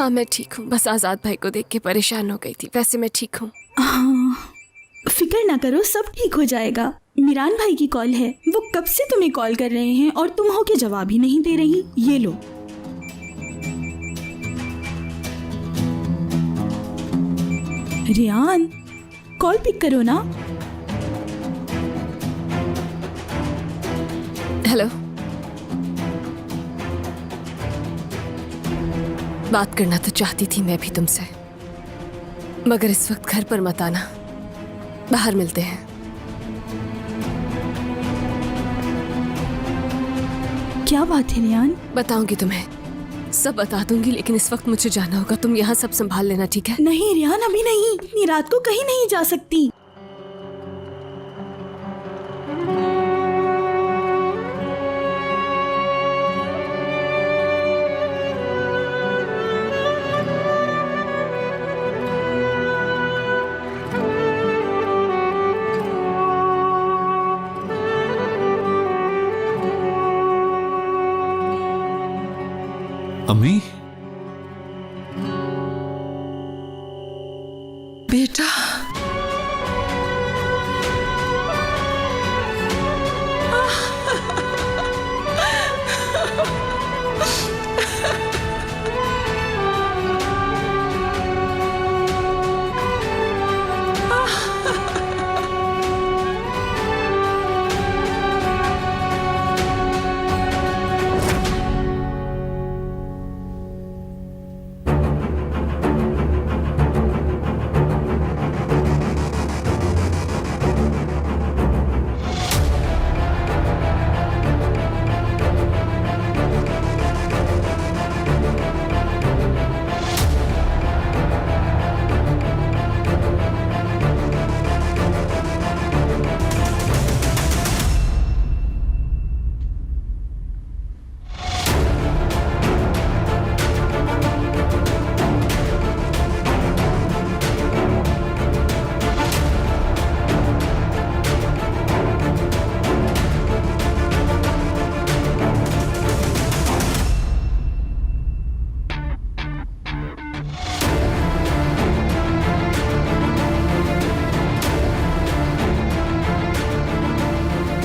हाँ मैं ठीक हूँ, बस आजाद भाई को देख के परेशान हो गई थी, वैसे मैं ठीक हूँ। हाँ, फिक्र ना करो, सब ठीक हो जाएगा। मिरान भाई की कॉल है, वो कब से तुम्हें कॉल कर रहे हैं और तुम हो के जवाब ही नहीं दे रही। ये लो। रियान, कॉल पिक करो ना। हेलो, बात करना तो चाहती थी मैं भी तुमसे, मगर इस वक्त घर पर मत आना, बाहर मिलते हैं। क्या बात है रियान? बताऊंगी तुम्हें, सब बता दूंगी, लेकिन इस वक्त मुझे जाना होगा। तुम यहाँ सब संभाल लेना, ठीक है? नहीं रियान, अभी नहीं, इतनी रात को कहीं नहीं जा सकती। अम्मी, बेटा,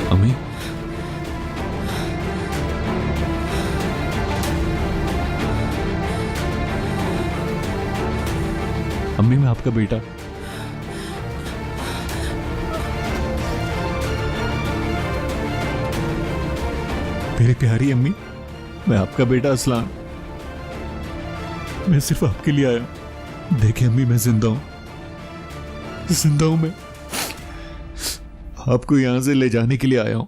अम्मी, अम्मी, मैं आपका बेटा। मेरी प्यारी अम्मी, मैं आपका बेटा असलान। मैं सिर्फ आपके लिए आया। देखिए अम्मी, मैं जिंदा हूं, जिंदा हूं मैं। आपको यहां से ले जाने के लिए आया हूं।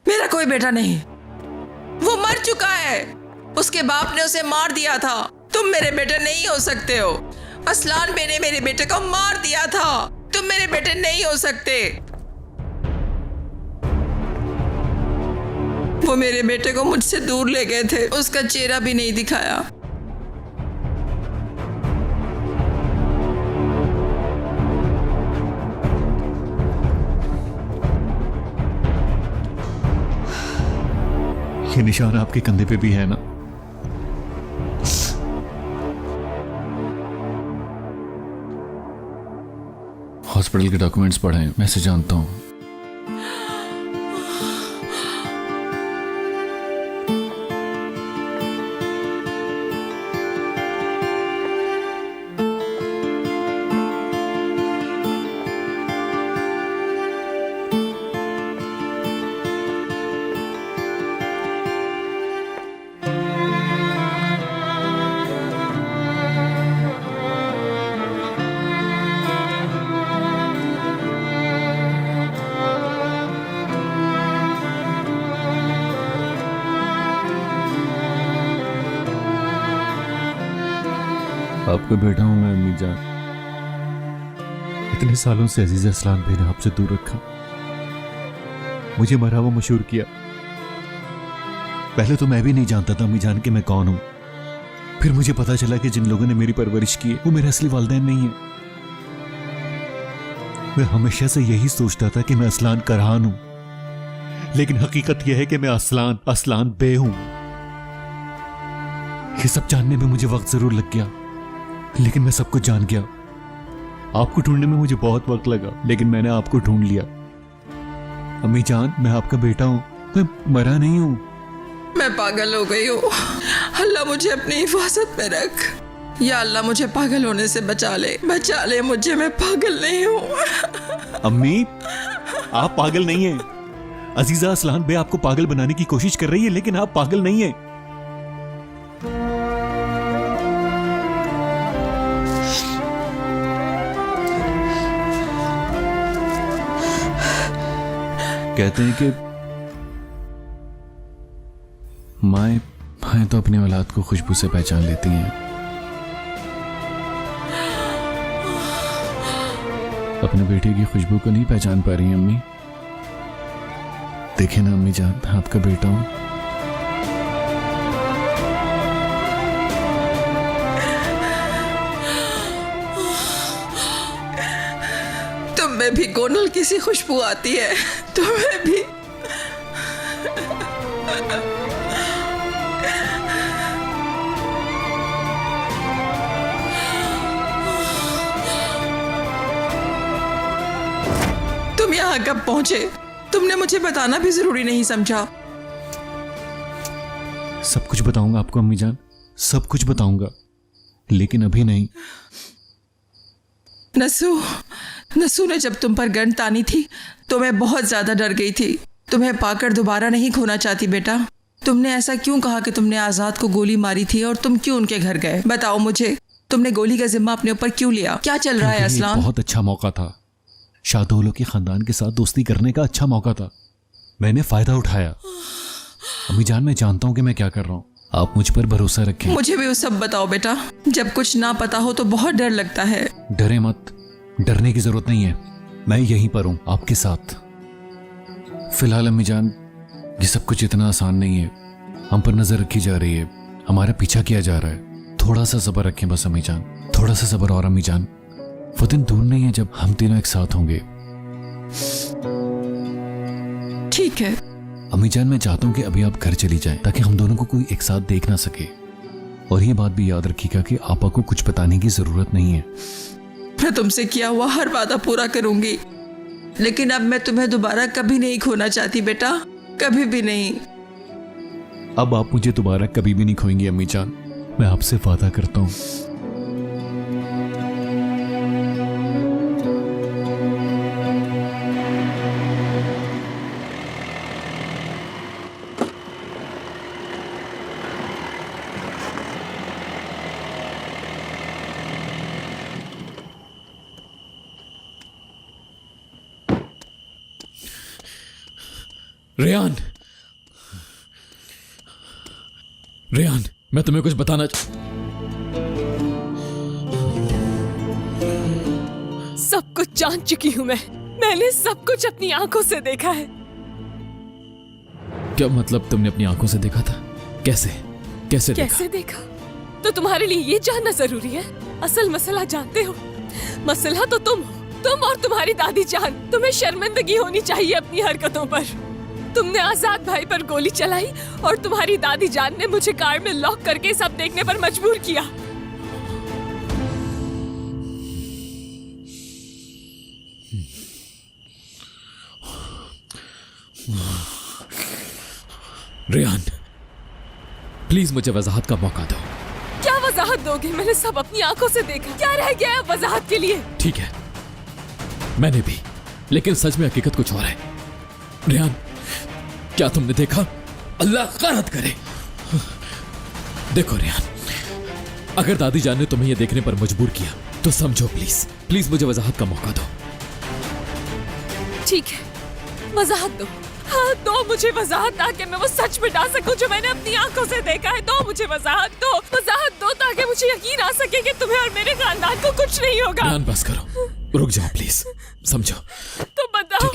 मेरा कोई बेटा नहीं, वो मर चुका है। उसके बाप ने उसे मार दिया था। तुम मेरे बेटे नहीं हो सकते हो। असलान मैंने मेरे बेटे को मार दिया था। तुम मेरे बेटे नहीं हो सकते। वो मेरे बेटे को मुझसे दूर ले गए थे, उसका चेहरा भी नहीं दिखाया। ये निशान आपके कंधे पे भी है ना? हॉस्पिटल के डॉक्यूमेंट्स पढ़े, मैं से जानता हूं। आपका बेटा हूं मैं अम्मी जान। इतने सालों से अजीज असलान भाई ने आपसे दूर रखा, मुझे मरा हुआ मशहूर किया। पहले तो मैं भी नहीं जानता था अम्मी जान कि मैं कौन हूं। फिर मुझे पता चला कि जिन लोगों ने मेरी परवरिश की है वो मेरे असली वालिदैन नहीं है। मैं हमेशा से यही सोचता था कि मैं असलान करहान हूं, लेकिन हकीकत यह है कि मैं असलान बे हूं। ये सब जानने में मुझे वक्त जरूर लग गया, लेकिन मैं सब कुछ जान गया। आपको ढूंढने में मुझे बहुत वक्त लगा, लेकिन मैंने आपको ढूंढ लिया। अम्मी जान, मैं आपका बेटा हूं, मैं मरा नहीं हूं। मैं पागल हो गई हूँ। अल्लाह मुझे अपनी हिफाजत में रख। या अल्लाह मुझे पागल होने से बचा ले मुझे। मैं पागल नहीं हूँ। अम्मी, आप पागल नहीं हैं। अजीजा असलान बे आपको पागल बनाने की कोशिश कर रही है, लेकिन आप पागल नहीं हैं। कहते हैं कि माएँ तो अपनी औलाद को खुशबू से पहचान लेती हैं। अपने बेटे की खुशबू को नहीं पहचान पा रही अम्मी। देखे ना अम्मी जान, आपका बेटा हूं। तुम्हें भी गोनल की सी खुशबू आती है, तुम्हें भी। तुम यहाँ कब पहुंचे? तुमने मुझे बताना भी जरूरी नहीं समझा। सब कुछ बताऊंगा आपको अम्मी जान, सब कुछ बताऊंगा, लेकिन अभी नहीं। नसू ने जब तुम पर गन तानी थी तो मैं बहुत ज्यादा डर गई थी। तुम्हें पाकर दोबारा नहीं खोना चाहती बेटा। तुमने ऐसा क्यों कहा कि तुमने आजाद को गोली मारी थी, और तुम क्यों उनके घर गए? बताओ मुझे, तुमने गोली का जिम्मा अपने ऊपर क्यों लिया? क्या चल रहा है असलान? बहुत अच्छा मौका था, शादोलो के खानदान के साथ दोस्ती करने का अच्छा मौका था। मैंने फायदा उठाया। अम्मी जान, मैं जानता हूं कि मैं क्या कर रहा हूं, आप मुझ पर भरोसा रखें। मुझे भी वो सब बताओ बेटा। जब कुछ ना पता हो तो बहुत डर लगता है। डरे मत, डरने की जरूरत नहीं है। मैं यहीं पर हूं आपके साथ। फिलहाल अम्मी जान, ये सब कुछ इतना आसान नहीं है। हम पर नजर रखी जा रही है, हमारा पीछा किया जा रहा है। थोड़ा सा सब्र रखें बस अम्मी जान, थोड़ा सा सब्र और अम्मी जान। वो दिन दूर नहीं है जब हम तीनों एक साथ होंगे। ठीक है अम्मी जान, मैं चाहता हूं कि अभी आप घर चली जाएं, ताकि हम दोनों को कोई एक साथ देख ना सके। और ये बात भी याद रखिएगा कि आपा को कुछ बताने की जरूरत नहीं है। मैं तुमसे किया हुआ हर वादा पूरा करूंगी, लेकिन अब मैं तुम्हें दोबारा कभी नहीं खोना चाहती बेटा, कभी भी नहीं। अब आप मुझे दोबारा कभी भी नहीं खोएंगी अम्मी जान, मैं आपसे वादा करता हूं। रेहान, मैं तुम्हें कुछ बताना सब कुछ जान चुकी हूँ मैंने सब कुछ अपनी आंखों से देखा है। क्या मतलब तुमने अपनी आंखों से देखा था? कैसे कैसे देखा? तो तुम्हारे लिए ये जानना जरूरी है? असल मसला जानते हो? मसला तो तुम और तुम्हारी दादी जान। तुम्हें शर्मिंदगी होनी चाहिए अपनी हरकतों पर। तुमने आजाद भाई पर गोली चलाई और तुम्हारी दादी जान ने मुझे कार में लॉक करके सब देखने पर मजबूर किया। रेहान, प्लीज मुझे वजाहत का मौका दो। क्या वजाहत दोगे? मैंने सब अपनी आंखों से देखा। क्या रह गया है वजाहत के लिए? ठीक है, मैंने भी, लेकिन सच में हकीकत कुछ और है। रेहान, क्या तुमने देखा? अल्लाह गलत करे। देखो रेहान, अगर दादी जान ने तुम्हें यह देखने पर मजबूर किया तो समझो, प्लीज मुझे वजाहत का मौका दो। ठीक है, वजाहत दो। हाँ, दो मुझे वजाहत, ताकि मैं वो सच मिटा सकूं जो मैंने अपनी आंखों से देखा है। दो मुझे वजाहत दो ताकि मुझे यकीन आ सके कि तुम्हें और मेरे खानदान को कुछ नहीं होगा। रेहान बस करो, रुक जाओ प्लीज, समझो। तो बताओ,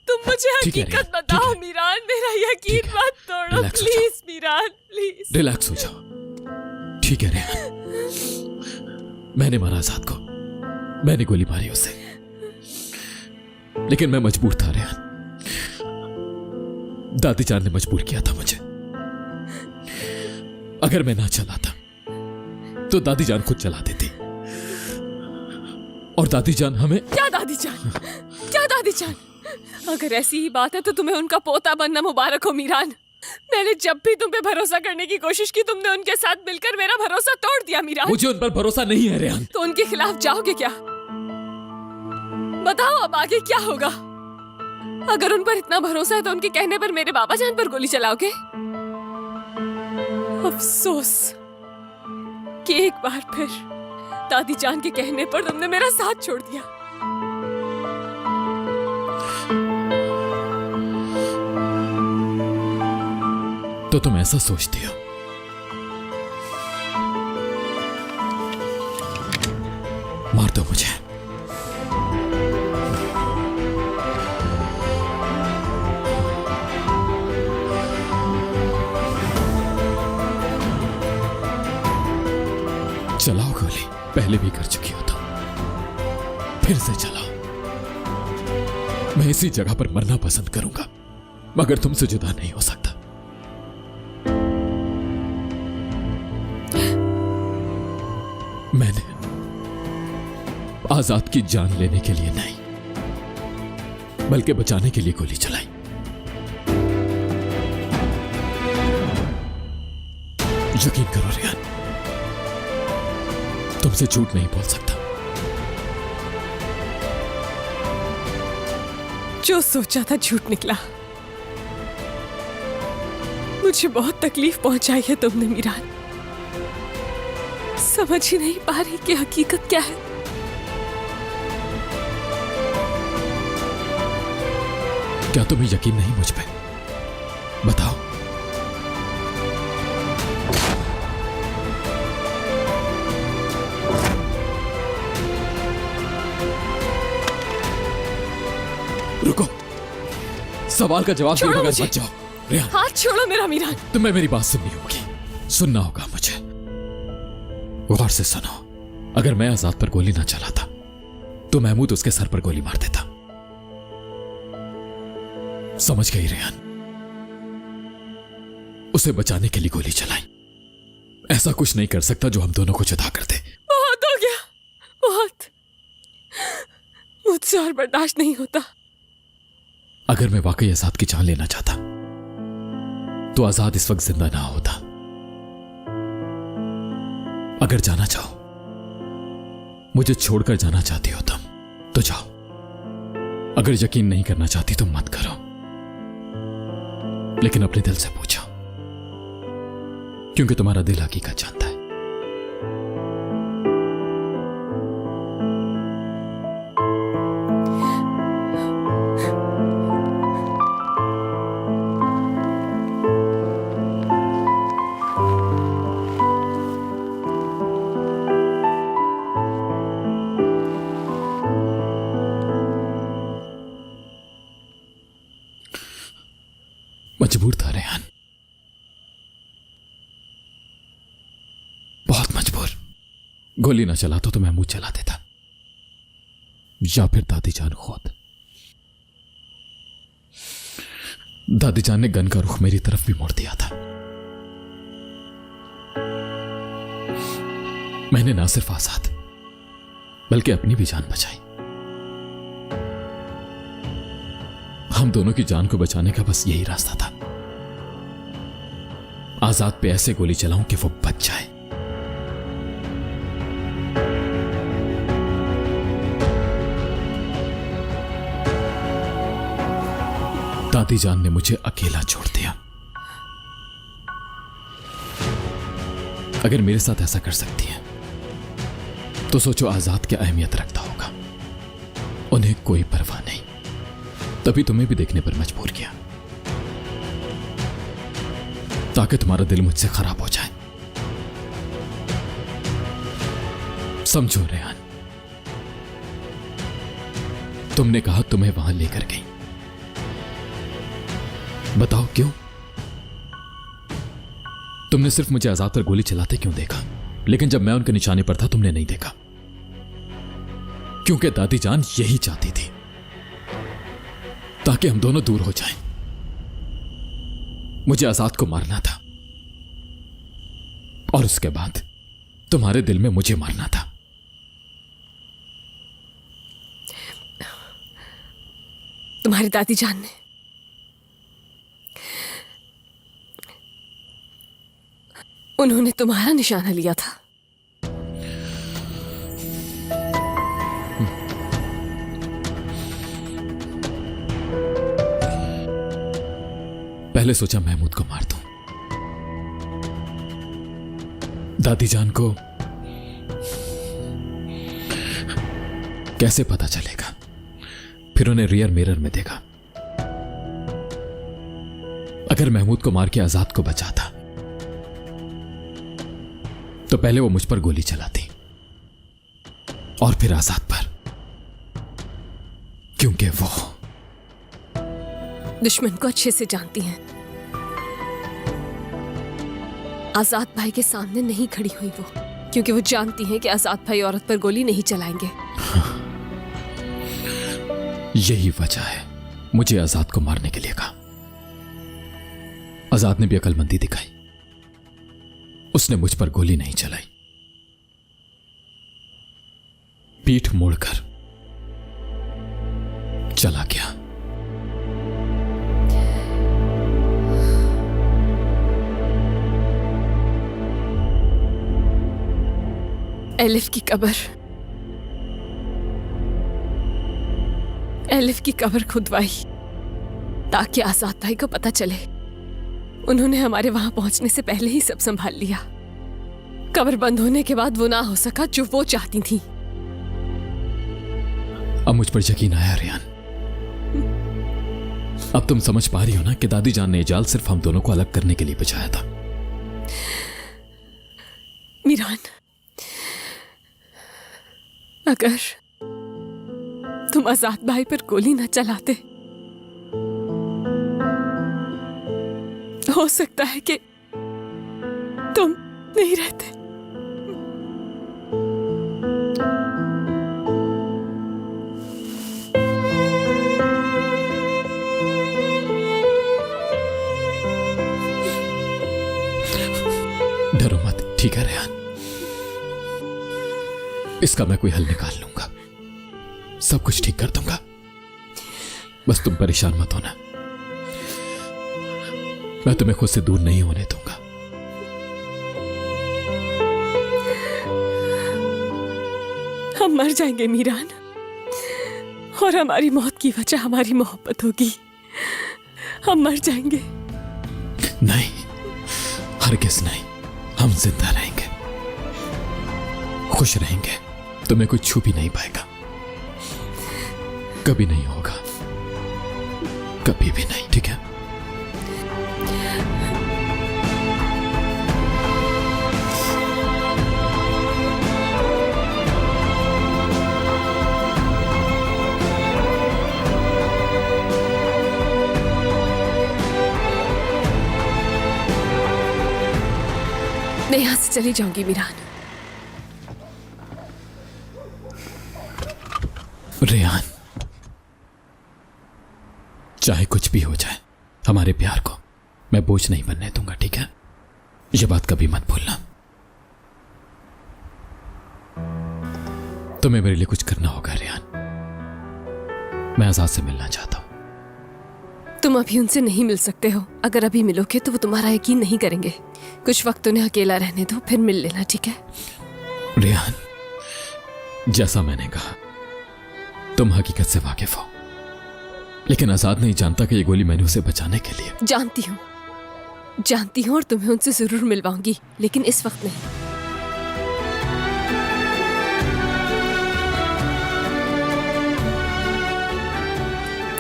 तुम मुझे हकीकत बताओ मीरान, मेरा यकीन मत तोड़ो प्लीज मीरान, प्लीज। रिलैक्स हो जाओ, ठीक है रेहान। मैंने मारा आजाद को, मैंने गोली मारी उसे, लेकिन मैं मजबूर था रेहान। दादी जान ने मजबूर किया था मुझे। अगर मैं ना चलाता तो दादी जान खुद चला देती। और दादी जान हमें क्या दादी जान, क्या दादी जान? अगर ऐसी ही बात है तो तुम्हें उनका पोता बनना मुबारक हो मीरान। मैंने जब भी तुम पे भरोसा करने की कोशिश की तुमने उनके साथ मिलकर मेरा भरोसा तोड़ दिया मीरान। मुझे उन पर भरोसा नहीं है रेहान। तो उनके खिलाफ जाओगे क्या? बताओ अब आगे क्या होगा? अगर उन पर इतना भरोसा है तो उनके कहने पर मेरे बाबा जान पर गोली चलाओगे? अफसोस कि एक बार फिर दादी जान के कहने पर तुमने मेरा साथ छोड़ दिया। तो तुम ऐसा सोचती हो? मार दो मुझे। चलाओ गोली, पहले भी कर चुकी हो तो फिर से चलाओ। मैं इसी जगह पर मरना पसंद करूंगा मगर तुमसे जुदा नहीं हो सकता। मैंने आजाद की जान लेने के लिए नहीं बल्कि बचाने के लिए गोली चलाई। यकीन करो रियान, तुमसे झूठ नहीं बोल सकता। जो सोचा था झूठ निकला। मुझे बहुत तकलीफ पहुंचाई है तुमने मीरान। समझ ही नहीं पा रही कि हकीकत क्या है। क्या तुम्हें यकीन नहीं मुझ पे? बताओ। रुको, सवाल का जवाब देने बगैर मत जाओ। रेहान, हाथ छोड़ो मेरा मीरान। तुम्हें मेरी बात सुननी होगी, सुनना होगा मुझे। गौर से सुनो, अगर मैं आजाद पर गोली ना चलाता तो महमूद उसके सर पर गोली मार देता। समझ गई रेहान? उसे बचाने के लिए गोली चलाई। ऐसा कुछ नहीं कर सकता जो हम दोनों को जुदा कर दे। बहुत हो गया, बहुत। मुझसे और बर्दाश्त नहीं होता। अगर मैं वाकई आजाद की जान लेना चाहता तो आजाद इस वक्त जिंदा ना होता। अगर जाना चाहो, मुझे छोड़कर जाना चाहती हो तुम तो जाओ। अगर यकीन नहीं करना चाहती तो मत करो, लेकिन अपने दिल से पूछो, क्योंकि तुम्हारा दिल हकीकत जानता है। मजबूर था रेहान, बहुत मजबूर। गोली ना चलाता तो महमूद चला देता, या फिर दादी जान खुद। दादी जान ने गन का रुख मेरी तरफ भी मोड़ दिया था। मैंने ना सिर्फ आजाद बल्कि अपनी भी जान बचाई। हम दोनों की जान को बचाने का बस यही रास्ता था। आजाद पे ऐसे गोली चलाऊं कि वो बच जाए। दादी जान ने मुझे अकेला छोड़ दिया। अगर मेरे साथ ऐसा कर सकती है तो सोचो आजाद क्या अहमियत रखता होगा। उन्हें कोई परवाह नहीं, तभी तुम्हें भी देखने पर मजबूर किया ताकि तुम्हारा दिल मुझसे खराब हो जाए। समझो रेहान, तुमने कहा तुम्हें वहां लेकर गई। बताओ क्यों? तुमने सिर्फ मुझे आजाद पर गोली चलाते क्यों देखा, लेकिन जब मैं उनके निशाने पर था तुमने नहीं देखा? क्योंकि दादी जान यही चाहती थी ताकि हम दोनों दूर हो जाएं। मुझे आजाद को मारना था और उसके बाद तुम्हारे दिल में मुझे मारना था। तुम्हारी दादी जान ने उन्होंने तुम्हारा निशाना लिया था। पहले सोचा महमूद को मार दूं। दादी जान को कैसे पता चलेगा? फिर उन्हें रियर मिरर में देखा। अगर महमूद को मार के आजाद को बचाता तो पहले वो मुझ पर गोली चलाती और फिर आजाद पर, क्योंकि वो दुश्मन को अच्छे से जानती हैं। आजाद भाई के सामने नहीं खड़ी हुई वो, क्योंकि वो जानती हैं कि आजाद भाई औरत पर गोली नहीं चलाएंगे। यही वजह है मुझे आजाद को मारने के लिए कहा। आजाद ने भी अकलमंदी दिखाई, उसने मुझ पर गोली नहीं चलाई, पीठ मोड़कर चला गया। एलिफ की कब्र, एलिफ की कब्र खुदवाई ताकि आजाद भाई को पता चले। उन्होंने हमारे वहां पहुंचने से पहले ही सब संभाल लिया। कब्र बंद होने के बाद वो ना हो सका जो वो चाहती थी। अब मुझ पर यकीन आया रियान। अब तुम समझ पा रही हो ना कि दादी जान ने जाल सिर्फ हम दोनों को अलग करने के लिए बिछाया था। मीरान, अगर तुम आजाद भाई पर गोली न चलाते, हो सकता है कि तुम नहीं रहते। डरो मत, ठीक है रेहान, इसका मैं कोई हल निकाल लूंगा, सब कुछ ठीक कर दूंगा। बस तुम परेशान मत होना, मैं तुम्हें खुद से दूर नहीं होने दूंगा। हम मर जाएंगे मीरान, और हमारी मौत की वजह हमारी मोहब्बत होगी। हम मर जाएंगे। नहीं, हरगिज़ नहीं, हम जिंदा रहेंगे, खुश रहेंगे, तुम्हें कुछ छू भी नहीं पाएगा। कभी नहीं होगा, कभी भी नहीं, ठीक है? मैं यहां से चली जाऊंगी मीरान। रेहान, चाहे कुछ भी हो जाए, हमारे प्यार को मैं बोझ नहीं बनने दूंगा, ठीक है? ये बात कभी मत भूलना। तुम्हें मेरे लिए कुछ करना होगा रेहान। मैं आजाद से मिलना चाहता हूं। तुम अभी उनसे नहीं मिल सकते हो। अगर अभी मिलोगे तो वो तुम्हारा यकीन नहीं करेंगे। कुछ वक्त उन्हें अकेला रहने दो, फिर मिल लेना, ठीक है? रेहान, जैसा मैंने कहा, तुम हकीकत से वाकिफ हो, लेकिन आजाद नहीं जानता कि ये गोली मैंने उसे बचाने के लिए। जानती हूं और तुम्हें उनसे जरूर मिलवाऊंगी, लेकिन इस वक्त नहीं।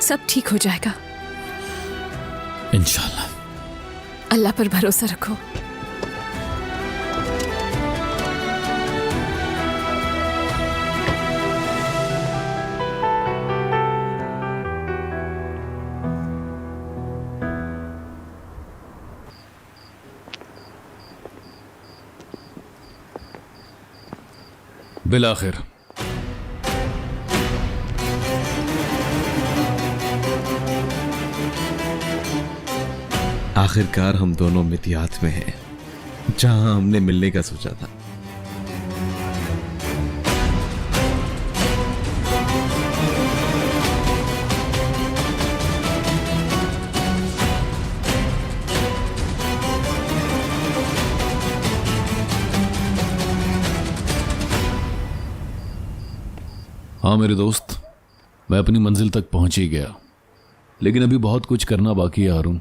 सब ठीक हो जाएगा इंशाल्लाह। अल्लाह पर भरोसा रखो। बिलाखिर आखिरकार हम दोनों मितियात में हैं, जहां हमने मिलने का सोचा था। हाँ मेरे दोस्त, मैं अपनी मंजिल तक पहुंच ही गया, लेकिन अभी बहुत कुछ करना बाकी है हारून।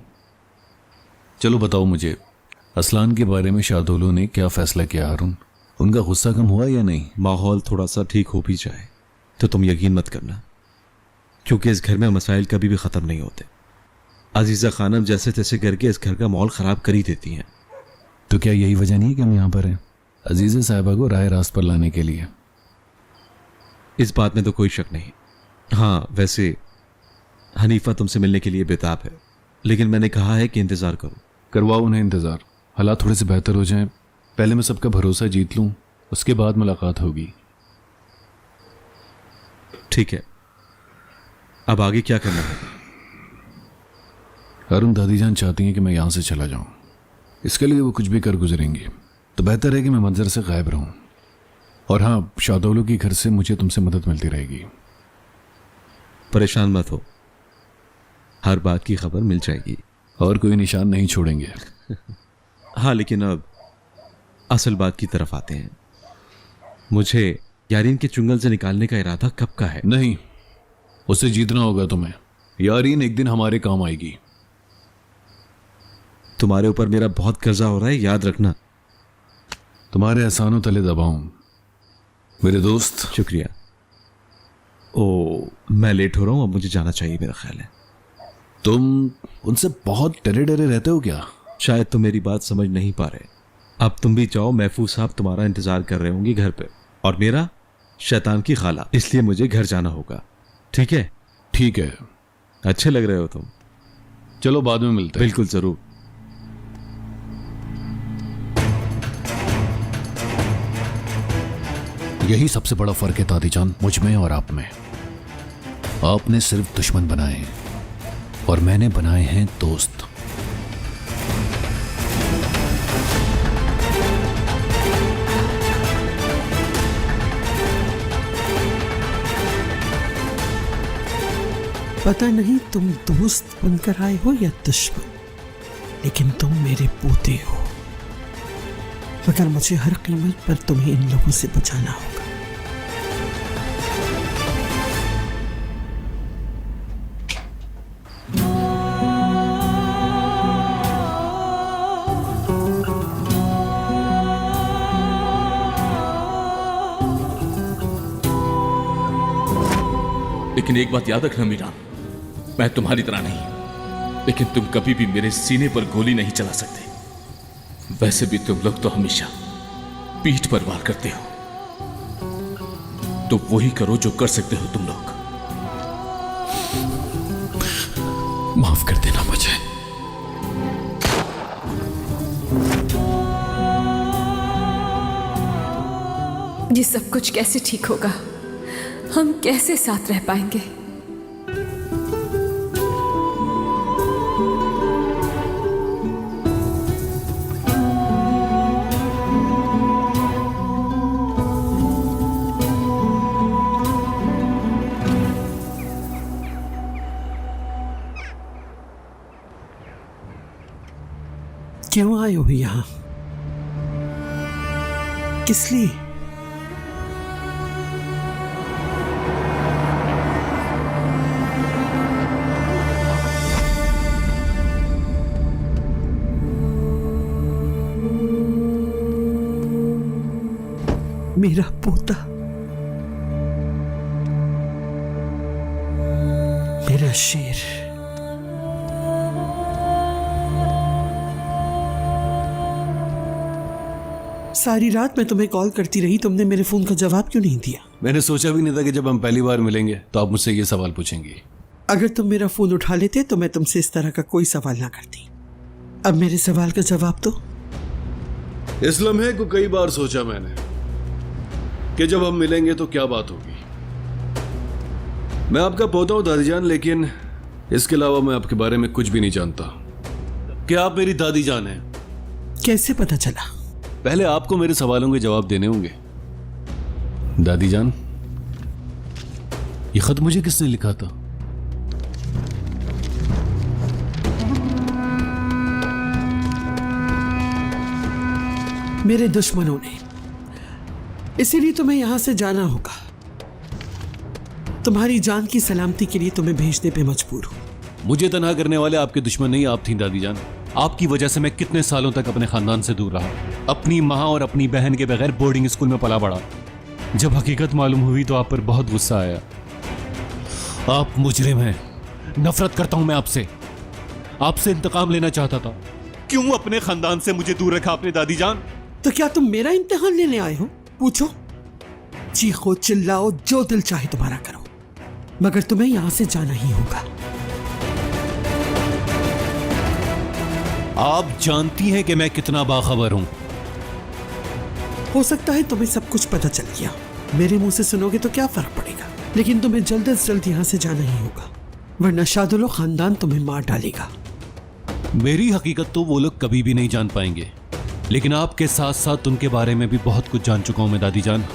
चलो बताओ मुझे, असलान के बारे में शार्दुल ने क्या फैसला किया हारून? उनका गुस्सा कम हुआ या नहीं? माहौल थोड़ा सा ठीक हो भी जाए तो तुम यकीन मत करना, क्योंकि इस घर में मसाइल कभी भी ख़त्म नहीं होते। अजीज़ा खानम जैसे तैसे करके इस घर का माहौल ख़राब कर ही देती हैं। तो क्या यही वजह नहीं है कि हम यहाँ पर हैं, अजीज़ा साहिबा को राह रास्त पर लाने के लिए? इस बात में तो कोई शक नहीं। हाँ, वैसे हनीफा तुमसे मिलने के लिए बेताब है, लेकिन मैंने कहा है कि इंतज़ार करो। करवाओ उन्हें इंतज़ार, हालात थोड़े से बेहतर हो जाएं, पहले मैं सबका भरोसा जीत लूँ, उसके बाद मुलाकात होगी। ठीक है, अब आगे क्या करना है? हारून, दादी जान चाहती हैं कि मैं यहाँ से चला जाऊँ, इसके लिए वो कुछ भी कर गुजरेंगी, तो बेहतर है कि मैं मंजर से गायब रहूँ। और हाँ, शार्दुल के घर से मुझे तुमसे मदद मिलती रहेगी। परेशान मत हो, हर बात की खबर मिल जाएगी। और कोई निशान नहीं छोड़ेंगे। हाँ, लेकिन अब असल बात की तरफ आते हैं। मुझे यारीन के चुंगल से निकालने का इरादा कब का है? नहीं, उसे जीतना होगा तुम्हें। यारीन एक दिन हमारे काम आएगी। तुम्हारे ऊपर मेरा बहुत कर्जा हो रहा है, याद रखना। तुम्हारे एहसानों तले दबाऊं मेरे दोस्त। शुक्रिया। ओ, मैं लेट हो रहा हूं, अब मुझे जाना चाहिए मेरा ख्याल है। तुम उनसे बहुत डरे डरे रहते हो क्या? शायद तुम मेरी बात समझ नहीं पा रहे। अब तुम भी जाओ, महफूज साहब तुम्हारा इंतजार कर रहे होंगे घर पे, और मेरा शैतान की खाला, इसलिए मुझे घर जाना होगा। ठीक है? ठीक है। अच्छे लग रहे हो तुम। चलो बाद में मिलते हैं। बिल्कुल जरूर। यही सबसे बड़ा फर्क है दादीजान, मुझ में और आप में। आपने सिर्फ दुश्मन बनाए हैं और मैंने बनाए हैं दोस्त। पता नहीं तुम दोस्त बनकर आए हो या दुश्मन, लेकिन तुम मेरे पोते हो, मगर मुझे हर कीमत पर तुम्हें इन लोगों से बचाना होगा। लेकिन एक बात याद रखना मीरा, मैं तुम्हारी तरह नहीं, लेकिन तुम कभी भी मेरे सीने पर गोली नहीं चला सकते। वैसे भी तुम लोग तो हमेशा पीठ पर वार करते हो, तो वही करो जो कर सकते हो तुम लोग। माफ कर देना मुझे। ये सब कुछ कैसे ठीक होगा? हम कैसे साथ रह पाएंगे? क्यों आए हो यहां? किस लिए? मेरा पोता, मेरा शेर। सारी रात मैं तुम्हें कॉल करती रही, तुमने मेरे फोन का जवाब क्यों नहीं दिया? मैंने सोचा भी नहीं था कि जब हम पहली बार मिलेंगे तो आप मुझसे ये सवाल पूछेंगी। अगर तुम मेरा फोन उठा लेते तो मैं तुमसे इस तरह का कोई सवाल ना करती। अब मेरे सवाल का जवाब दो। इस लम्हे को कई बार सोचा मैंने कि जब हम मिलेंगे तो क्या बात होगी। मैं आपका पोता हूं दादीजान, लेकिन इसके अलावा मैं आपके बारे में कुछ भी नहीं जानता कि आप मेरी दादीजान हैं। कैसे पता चला? पहले आपको मेरे सवालों के जवाब देने होंगे। दादीजान, ये खत मुझे किसने लिखा था? मेरे दुश्मनों ने, इसीलिए तुम्हें यहां से जाना होगा। तुम्हारी जान की सलामती के लिए तुम्हें भेजने पे मजबूर हूँ। मुझे तनहा करने वाले आपके दुश्मन नहीं आप थी दादी जान। आपकी वजह से मैं कितने सालों तक अपने खानदान से दूर रहा, अपनी माँ और अपनी बहन के बगैर बोर्डिंग स्कूल में पला बढ़ा। जब हकीकत मालूम हुई तो आप पर बहुत गुस्सा आया। आप मुजरिम हैं, नफरत करता हूं मैं आपसे, आपसे इंतकाम लेना चाहता था। क्यों अपने खानदान से मुझे दूर रखा आपने दादी जान? तो क्या तुम मेरा इम्तिहान लेने आए हो? पूछो, चीखो, चिल्लाओ, जो दिल चाहे तुम्हारा करो, मगर तुम्हें यहां से जाना ही होगा। आप जानती हैं कि मैं कितना बाखबर हूं। हो सकता है तुम्हें सब कुछ पता चल गया, मेरे मुंह से सुनोगे तो क्या फर्क पड़ेगा, लेकिन तुम्हें जल्द से जल्द यहाँ से जाना ही होगा, वरना शादुलो खानदान तुम्हें मार डालेगा। मेरी हकीकत तो वो लोग कभी भी नहीं जान पाएंगे, लेकिन आपके साथ साथ उनके बारे में भी बहुत कुछ जान चुका हूं मैं दादी जान।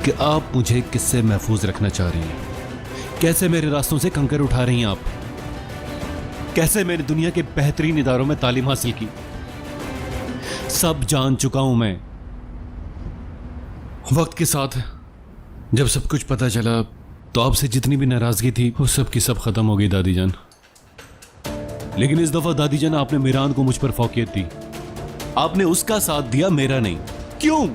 कि आप मुझे किससे महफूज रखना चाह रही हैं, कैसे मेरे रास्तों से कंकर उठा रही हैं आप, कैसे मैंने दुनिया के बेहतरीन इदारों में तालीम हासिल की, सब जान चुका हूं मैं। वक्त के साथ जब सब कुछ पता चला तो आपसे जितनी भी नाराजगी थी वो सब की सब खत्म हो गई दादी जान। लेकिन इस दफा दादी जान आपने मीरान को मुझ पर फौकियत दी, आपने उसका साथ दिया, मेरा नहीं। क्यों?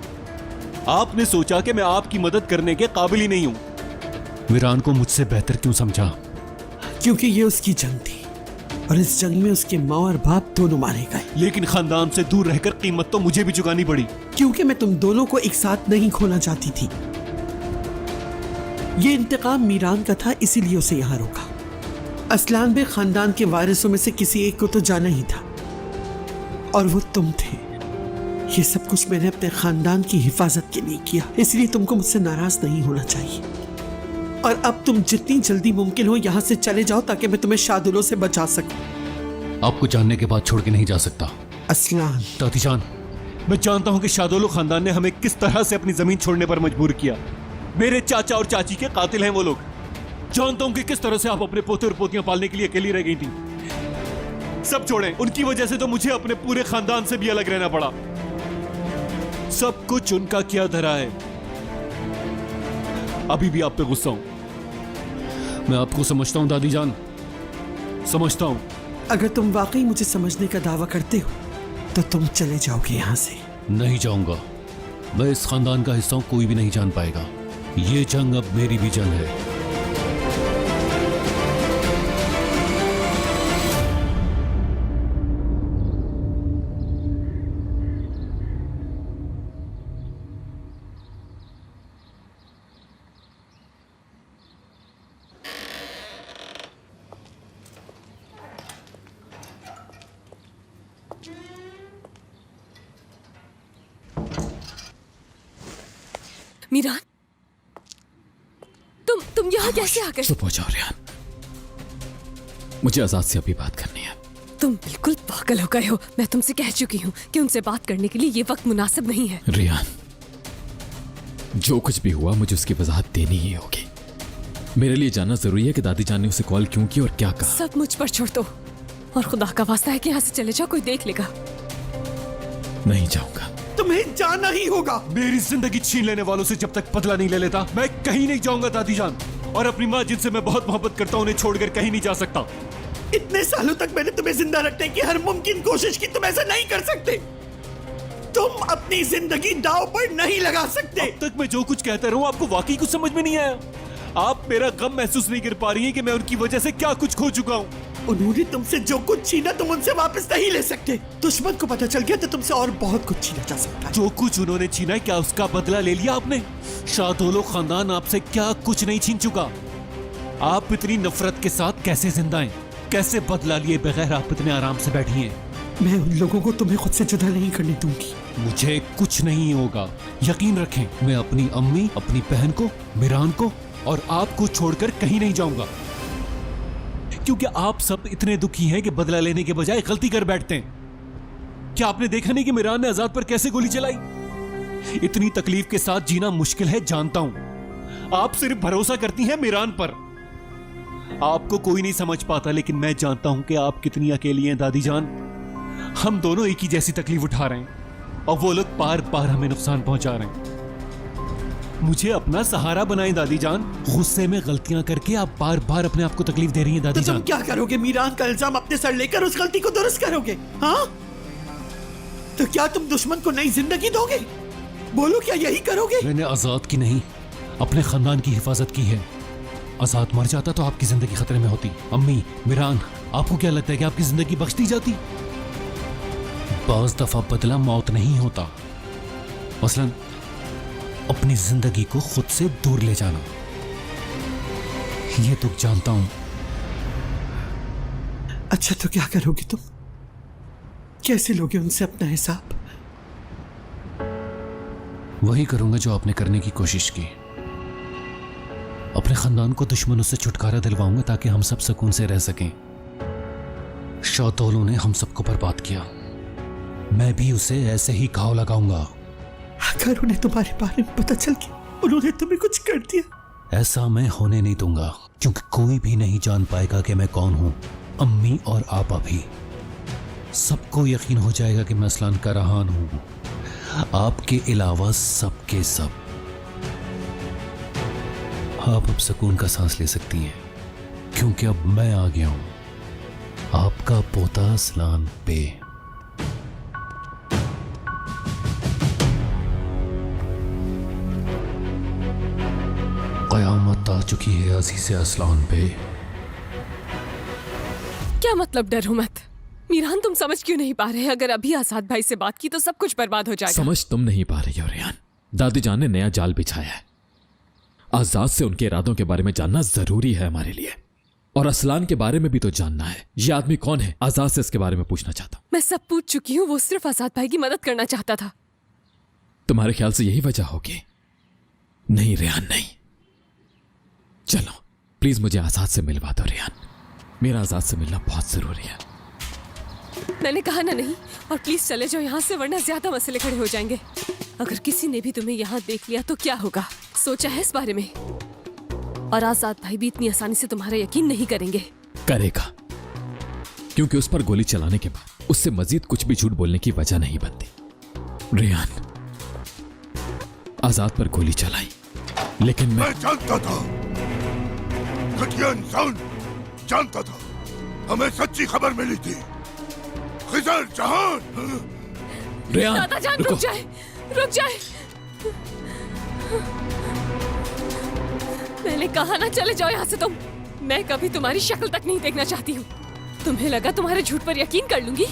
आपने सोचा कि मैं आपकी मदद करने के काबिल ही नहीं हूं। मीरान को मुझसे बेहतर क्यों समझा? क्योंकि ये उसकी जंग थी और इस जंग में उसके माँ और बाप दोनों मारे गए। लेकिन खानदान से दूर रहकर कीमत तो मुझे भी चुकानी पड़ी। क्योंकि मैं तुम दोनों को एक साथ नहीं खोना चाहती थी। ये इंतकाम मीरान का था, इसीलिए उसे यहाँ रोका। असलान में खानदान के वारिसों में से किसी एक को तो जाना ही था और वो तुम थे। ये सब कुछ मैंने अपने खानदान की हिफाजत के लिए किया, इसलिए तुमको मुझसे नाराज नहीं होना चाहिए। और अब तुम जितनी जल्दी मुमकिन हो यहाँ से चले जाओ ताकि मैं तुम्हें शादुलो से बचा सकूं। आपको जानने के बाद छोड़ के नहीं जा सकता असलान। दादी जान, मैं जानता हूं कि शादुलो खानदान ने हमें किस तरह से अपनी जमीन छोड़ने पर मजबूर किया। मेरे चाचा और चाची के कातिल हैं वो लोग। जानता हूं कि किस तरह से आप अपने पोते और पोतियां पालने के लिए अकेली रह गई थी। सब छोड़ें, उनकी वजह से तो मुझे अपने पूरे खानदान से भी अलग रहना पड़ा। सब कुछ उनका किया धरा है। अभी भी आप पे गुस्सा हूं। मैं आपको समझता हूं दादी जान, समझता हूं। अगर तुम वाकई मुझे समझने का दावा करते हो तो तुम चले जाओगे यहाँ से। नहीं जाऊंगा। मैं इस खानदान का हिस्सा हूं, कोई भी नहीं जान पाएगा। ये जंग अब मेरी भी जंग है। मीरान, तुम यहाँ कैसे आ गए? चुप हो जाओ रियान, मुझे आजाद से अभी बात करनी है। तुम बिल्कुल पागल हो गए हो। मैं तुमसे कह चुकी हूँ कि उनसे बात करने के लिए ये वक्त मुनासिब नहीं है। रियान, जो कुछ भी हुआ मुझे उसकी वजाहत देनी ही होगी। मेरे लिए जानना जरूरी है कि दादी जान ने उसे कॉल क्यों की और क्या कहा। सब मुझ पर छोड़ दो और खुदा का वास्ता है कि यहाँ से चले जाओ, कोई देख लेगा। नहीं जाऊंगा। तुम्हें जाना ही होगा। मेरी जिंदगी छीन लेने वालों से जब तक बदला नहीं ले लेता मैं कहीं नहीं जाऊंगा दादी जान। और अपनी माँ जिनसे मैं बहुत मोहब्बत करता हूँ उन्हें छोड़कर कहीं नहीं जा सकता। इतने सालों तक मैंने तुम्हें जिंदा रखने की हर मुमकिन कोशिश की, तुम ऐसा नहीं कर सकते। तुम अपनी जिंदगी दांव पर नहीं लगा सकते। अब तक मैं जो कुछ कहता रहूं आपको वाकई कुछ समझ में नहीं आया। आप मेरा गम महसूस नहीं कर पा रही हैं कि मैं उनकी वजह से क्या कुछ खो चुका हूं। उन्होंने तुमसे जो कुछ छीना तुम उनसे वापस नहीं ले सकते। दुश्मन को पता चल गया तो तुमसे और बहुत कुछ छीना जा सकता है। जो कुछ उन्होंने छीना है क्या उसका बदला ले लिया आपने? शादोलो खानदान आपसे क्या कुछ नहीं छीन चुका। आप इतनी नफरत के साथ कैसे जिंदा हैं? कैसे बदला लिए बगैर आप इतने आराम से बैठी हैं? मैं उन लोगों को तुम्हें खुद से जुदा नहीं करने दूंगी। मुझे कुछ नहीं होगा, यकीन रखें। मैं अपनी अम्मी, अपनी बहन को, मीरान को और आपको छोड़कर कहीं नहीं जाऊंगा। क्योंकि आप सब इतने दुखी हैं कि बदला लेने के बजाय गलती कर बैठते हैं। क्या आपने देखा नहीं कि मीरान ने आजाद पर कैसे गोली चलाई? इतनी तकलीफ के साथ जीना मुश्किल है, जानता हूं। आप सिर्फ भरोसा करती हैं मीरान पर। आपको कोई नहीं समझ पाता, लेकिन मैं जानता हूं कि आप कितनी अकेली हैं दादी जान। हम दोनों एक ही जैसी तकलीफ उठा रहे हैं और वो लोग बार बार हमें नुकसान पहुंचा रहे हैं। मुझे अपना सहारा बनाएं दादी जान। गुस्से में गलतियां करके आप बार बार अपने आप को तकलीफ दे रही हैं दादी तो तुम जान। क्या करोगे? मीरान का इल्जाम अपने सर लेकर उस गलती को दुरुस्त करोगे? हाँ, तो क्या तुम दुश्मन को नई जिंदगी दोगे? बोलो, क्या यही करोगे? मैंने आजाद की नहीं, अपने खानदान की हिफाजत की है। आजाद मर जाता तो आपकी जिंदगी खतरे में होती। अम्मी, मिरान, आपको क्या लगता है कि आपकी जिंदगी बख्श दी जाती? बाज दफा बदला मौत नहीं होता, मसलन अपनी जिंदगी को खुद से दूर ले जाना। ये तो जानता हूं। अच्छा, तो क्या करोगे तुम? कैसे लोगे उनसे अपना हिसाब? वही करूंगा जो आपने करने की कोशिश की। अपने खानदान को दुश्मनों से छुटकारा दिलवाऊंगा ताकि हम सब सुकून से रह सकें। शौतौलों ने हम सबको बर्बाद किया, मैं भी उसे ऐसे ही घाव लगाऊंगा। अगर उन्हें तुम्हारे बारे में पता चल गया, उन्होंने तुम्हें कुछ कर दिया, ऐसा मैं होने नहीं दूंगा, क्योंकि कोई भी नहीं जान पाएगा कि मैं कौन हूं। अम्मी और आपा भी, सबको यकीन हो जाएगा कि मैं असलान का रहान हूं, आपके अलावा सबके सब। आप अब सुकून का सांस ले सकती हैं, क्योंकि अब मैं आ गया हूं, आपका पोता असलान पे। कयामत आ चुकी है अजीज़े असलान पे। क्या मतलब डरो मत? मीरान, तुम समझ क्यों नहीं पा रहे? अगर अभी आजाद भाई से बात की तो सब कुछ बर्बाद हो जाएगा। समझ तुम नहीं पा रही हो रेहान। दादी जान ने नया जाल बिछाया है। आजाद से उनके इरादों के बारे में जानना जरूरी है हमारे लिए, और असलान के बारे में भी तो जानना है। ये आदमी कौन है? आजाद से इसके बारे में पूछना चाहता हूं। मैं सब पूछ चुकी हूँ, वो सिर्फ आजाद भाई की मदद करना चाहता था। तुम्हारे ख्याल से यही वजह होगी? नहीं रेहान, नहीं। चलो प्लीज मुझे आजाद से मिलवा दो रेहान, मेरा आजाद से मिलना बहुत जरूरी है। मैंने कहा ना नहीं, और प्लीज चले जाओ यहाँ से, वरना ज्यादा मसले खड़े हो जाएंगे। अगर किसी ने भी तुम्हें यहाँ देख लिया तो क्या होगा? सोचा है इस बारे में? और आजाद भाई भी इतनी आसानी से तुम्हारा यकीन नहीं करेंगे। करेगा, क्योंकि उस पर गोली चलाने के बाद उससे मजीद कुछ भी झूठ बोलने की वजह नहीं बनती। रेहान, आजाद पर गोली चलाई, लेकिन मैं जानता था, घटिया इंसान जानता था। हमें सच्ची खबर मिली थी। खिजर जहान। रेहान, दादा जान, रुको। रुक जाए, रुक जाए। मैंने कहा ना चले जाओ यहाँ से तुम। मैं कभी तुम्हारी शक्ल तक नहीं देखना चाहती हूँ। तुम्हें लगा तुम्हारे झूठ पर यकीन कर लूंगी?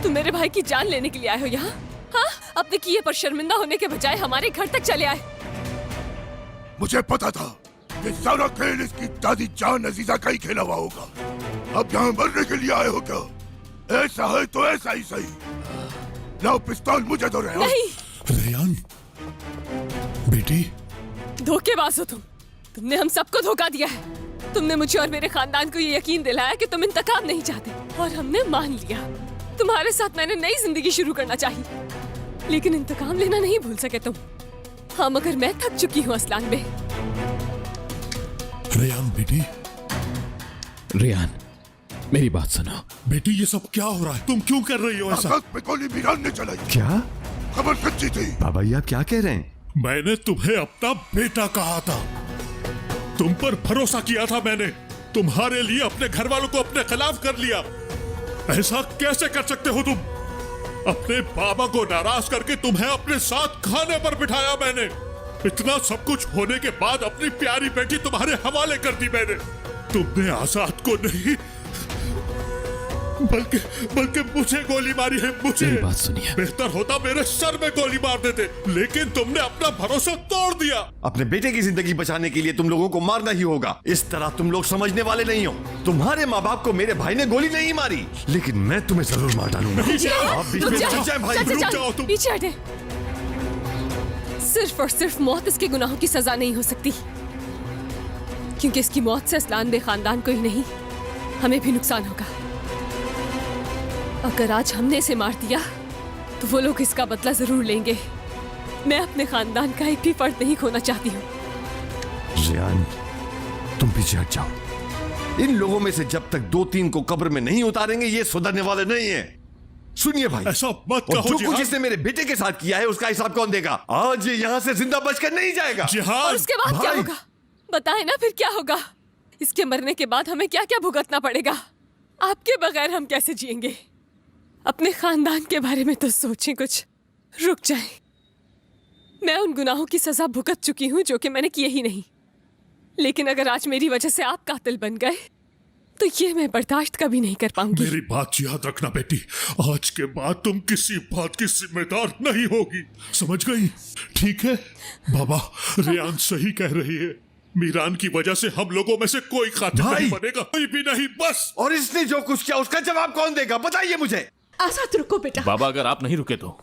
तुम मेरे भाई की जान लेने के लिए आए हो यहाँ? हाँ, अपने किए पर शर्मिंदा होने के बजाय हमारे घर तक चले आए। मुझे पता था ये सारा खेल इसकी दादी जान अजीजा का ही खेला हुआ होगा। अब यहाँ मरने के लिए आए हो क्या? ऐसा है तो ऐसा ही सही। लाओ पिस्तौल मुझे दो। रेहान, नहीं, रेहान बेटी, धोखेबाज हो तुम। तुमने हम सबको धोखा दिया है। तुमने मुझे और मेरे खानदान को ये यकीन दिलाया कि तुम इंतकाम नहीं चाहते, और हमने मान लिया। तुम्हारे साथ मैंने नई जिंदगी शुरू करना चाहिए, लेकिन इंतकाम लेना नहीं भूल सके तुम। हाँ, मगर मैं थक चुकी हूँ असलान में। रेहान बेटी, रेहान मेरी बात सुनो। बेटी ये सब क्या हो रहा है? तुम क्यों कर रही हो ऐसा? पे गोली मीरान ने चलाई। क्या? खबर सच्ची थी। बाबा ये आप क्या कह रहे हैं? मैंने तुम्हें अपना बेटा कहा था, तुम पर भरोसा किया था मैंने। तुम्हारे लिए अपने घर वालों को अपने खिलाफ कर लिया। ऐसा कैसे कर सकते हो तुम? अपने बाबा को नाराज करके तुम्हें अपने साथ खाने पर बिठाया मैंने। इतना सब कुछ होने के बाद अपनी प्यारी बेटी तुम्हारे हवाले कर दी मैंने। तुमने आजाद को नहीं बल्कि मुझे गोली मारी है। मुझे मेरी बात सुनिए। बेहतर होता मेरे सर में गोली मार देते, लेकिन तुमने अपना भरोसा तोड़ दिया। अपने बेटे की जिंदगी बचाने के लिए तुम लोगों को मारना ही होगा। इस तरह तुम लोग समझने वाले नहीं हो। तुम्हारे माँ बाप को मेरे भाई ने गोली नहीं मारी, लेकिन मैं तुम्हें जरूर मार डालूंगा। आप बीच में रुक जाए भाई, रुक जाओ तुम। पीछे हटे। सिर्फ और सिर्फ मौत इसके गुनाहों की सजा नहीं हो सकती, क्योंकि इसकी मौत से असलान बे खानदान को ही नहीं, हमें भी नुकसान होगा। अगर आज हमने इसे मार दिया तो वो लोग इसका बदला जरूर लेंगे। मैं अपने खानदान का एक भी फर्द नहीं खोना चाहती हूँ। रेहान, तुम पीछे हट जाओ। इन लोगों में से जब तक 2-3 को कब्र में नहीं उतारेंगे ये सुधरने वाले नहीं है। सुनिए भाई, ऐसा मत और कहो जो कुछ जिहान। इसने मेरे बेटे के साथ किया है उसका हिसाब कौन देगा? आज ये यहाँ से जिंदा बचकर नहीं जाएगा। और जिहान, उसके बाद क्या भाई। होगा? बताएं ना फिर क्या होगा? इसके मरने के बाद हमें क्या क्या भुगतना पड़ेगा? आपके बगैर हम कैसे जिएंगे? अपने खानदान के बारे में तो सोचें कुछ। रुक जाएं। मैं उन गुनाहों की सजा भुगत चुकी हूं जो कि मैंने किए ही नहीं। लेकिन अगर आज मेरी वजह से आप कातिल बन गए तो ये मैं बर्दाश्त कभी नहीं कर पाऊंगी। मेरी बात याद रखना बेटी, आज के बाद तुम किसी बात की जिम्मेदार नहीं होगी, समझ गई? ठीक है बाबा, रेयान सही कह रही है। मीरान की वजह से हम लोगों में से कोई कातिल भाई। नहीं बनेगा, कोई भी नहीं, बस। और इसने जो कुछ किया उसका जवाब कौन देगा? बताइए मुझे। आजाद रुको बेटा। बाबा अगर आप नहीं रुके तो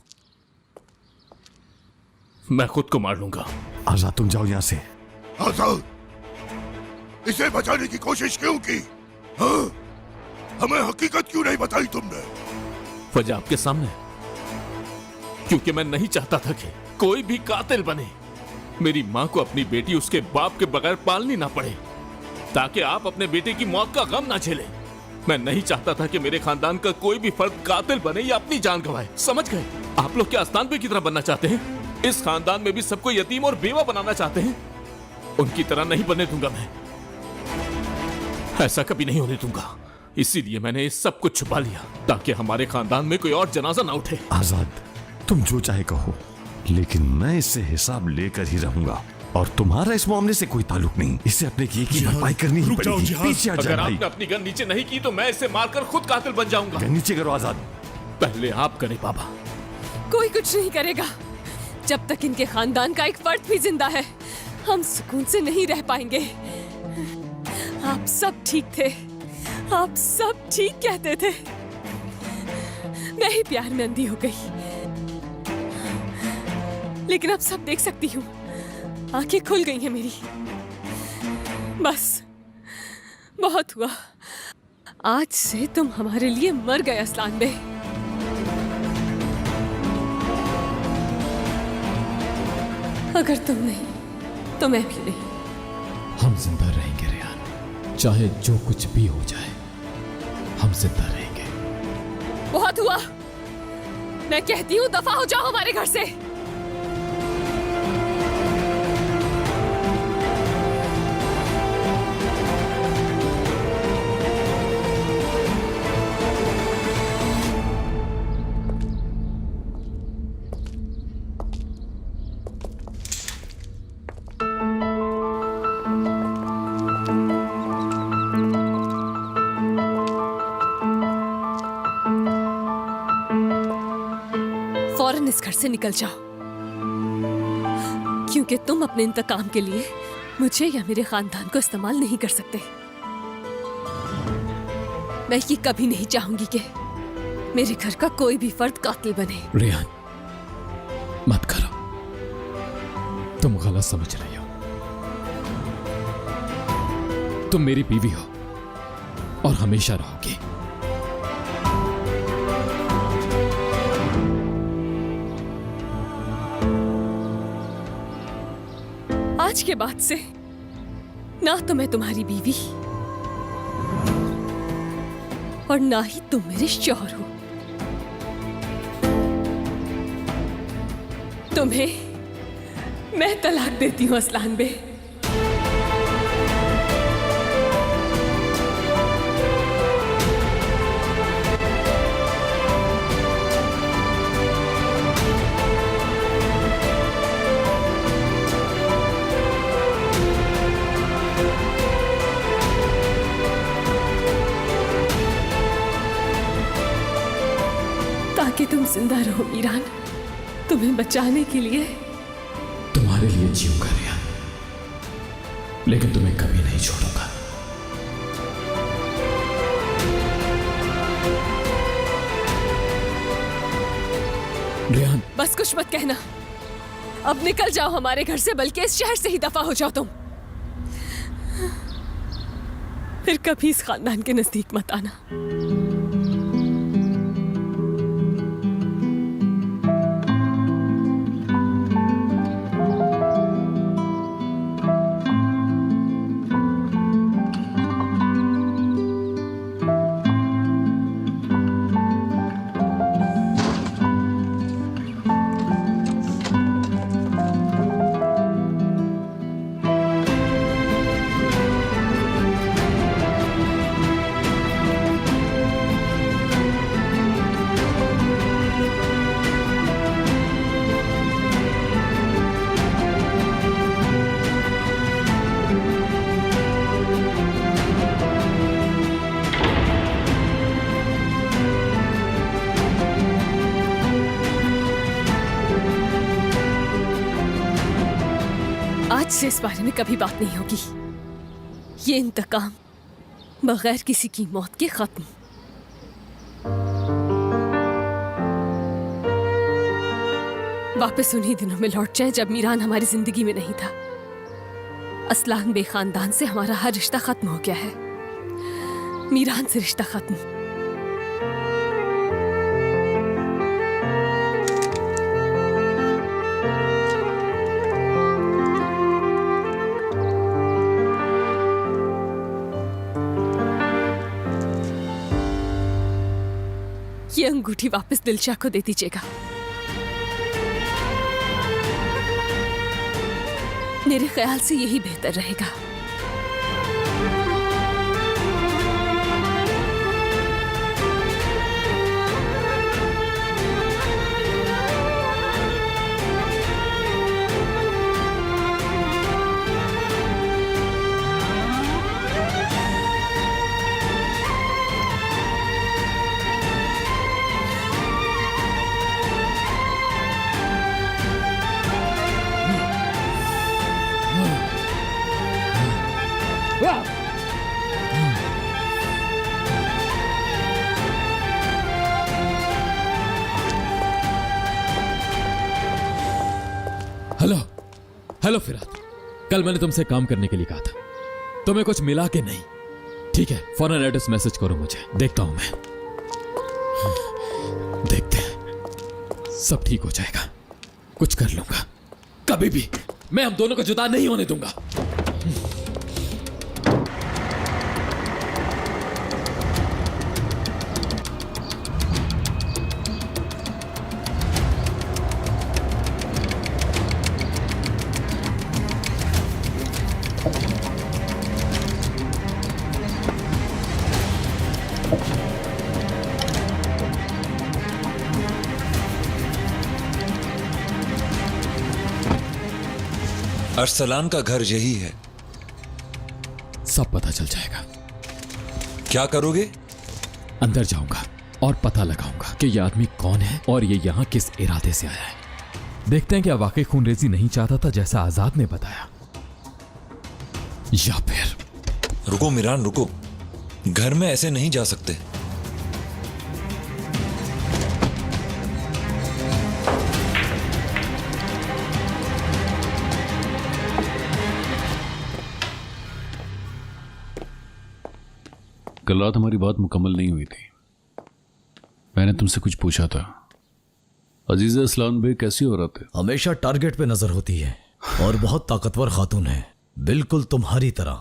मैं खुद को मार लूंगा। आजाद तुम जाओ यहाँ से। आजाद, इसे बचाने की कोशिश क्यों की? हाँ? हमें हकीकत क्यों नहीं बताई तुमने? वजह आपके सामने, क्योंकि मैं नहीं चाहता था कि कोई भी कातिल बने। मेरी माँ को अपनी बेटी उसके बाप के बगैर पालनी ना पड़े, ताकि आप अपने बेटे की मौत का गम ना झेले। मैं नहीं चाहता था कि मेरे खानदान का कोई भी फर्द कातिल बने या अपनी जान गंवाए। समझ गए? आप लोग क्या आस्तान पे की तरह बनना चाहते हैं? इस खानदान में भी सबको यतीम और बेवा बनाना चाहते हैं? उनकी तरह नहीं बनने दूंगा मैं, ऐसा कभी नहीं होने दूंगा। इसीलिए मैंने ये सब कुछ छुपा लिया, ताकि हमारे खानदान में कोई और जनाजा ना उठे। आजाद तुम जो चाहे कहो, लेकिन मैं इससे हिसाब लेकर ही रहूंगा और तुम्हारा इस मामले से कोई ताल्लुक नहीं। इसे अपने किए की भरपाई करनी ही रुक जाओ पड़ेगी। जिहान। पीछे आ अगर जाए भाई। आपने अपनी गन नीचे नहीं की तो मैं इसे मारकर खुद कातिल बन जाऊंगा। नीचे करो आजाद। पहले आप करें बाबा। कोई कुछ नहीं करेगा। जब तक इनके खानदान का एक फर्द भी जिंदा है, हम सुकून से नहीं रह पाएंगे। आप सब ठीक थे, आप सब ठीक कहते थे। मैं ही प्यार में अंधी हो गई, लेकिन अब सब देख सकती हूँ। आंखें खुल गई हैं मेरी। बस बहुत हुआ। आज से तुम हमारे लिए मर गए असलान बे। अगर तुम नहीं तो मैं भी नहीं। हम जिंदा रहेंगे रेहान, चाहे जो कुछ भी हो जाए, हम जिंदा रहेंगे। बहुत हुआ। मैं कहती हूँ दफा हो जाओ हमारे घर से। फौरन इस घर से निकल जाओ, क्योंकि तुम अपने इंतकाम के लिए मुझे या मेरे खानदान को इस्तेमाल नहीं कर सकते। मैं ये कभी नहीं चाहूंगी कि मेरे घर का कोई भी फर्द कातिल बने। रेहान मत करो, तुम गलत समझ रही हो। तुम मेरी बीवी हो और हमेशा रहोगी। आज के बाद से ना तो मैं तुम्हारी बीवी और ना ही तुम मेरे शौहर हो। तुम्हें मैं तलाक देती हूँ असलान बे। ताकि तुम जिंदा रहो मीरान। तुम्हें बचाने के लिए तुम्हारे लिए जीऊंगा रेहान, लेकिन तुम्हें कभी नहीं छोड़ूंगा। रेहान बस कुछ मत कहना। अब निकल जाओ हमारे घर से, बल्कि इस शहर से ही दफा हो जाओ तुम। फिर कभी इस खानदान के नजदीक मत आना। आज से इस बारे में कभी बात नहीं होगी। ये इंतकाम बगैर किसी की मौत के खत्म। वापस उन्हीं दिनों में लौट जाए जब मीरान हमारी जिंदगी में नहीं था। असलान बे खानदान से हमारा हर रिश्ता खत्म हो गया है। मीरान से रिश्ता खत्म। ये अंगूठी वापस दिलशा को दे दीजिएगा। मेरे ख्याल से यही बेहतर रहेगा। हेलो हेलो फिरात, कल मैंने तुमसे काम करने के लिए कहा था। तुम्हें कुछ मिला कि नहीं? ठीक है, फौरन एड्रेस मैसेज करो मुझे, देखता हूं मैं। देखते हैं, सब ठीक हो जाएगा। कुछ कर लूंगा। कभी भी मैं हम दोनों को जुदा नहीं होने दूंगा। अरसलान का घर यही है। सब पता चल जाएगा। क्या करोगे? अंदर जाऊंगा और पता लगाऊंगा कि यह आदमी कौन है और ये यहां किस इरादे से आया है। देखते हैं कि वाकई खूनरेजी नहीं चाहता था जैसा आजाद ने बताया, या फिर। रुको मिरान, रुको। घर में ऐसे नहीं जा सकते। कल रात हमारी बात मुकम्मल नहीं हुई थी। मैंने तुमसे कुछ पूछा था। अजीज़ असलान बे कैसी हो रहा थे? हमेशा टारगेट पे नजर होती है और बहुत ताकतवर खातून है, बिल्कुल तुम्हारी तरह।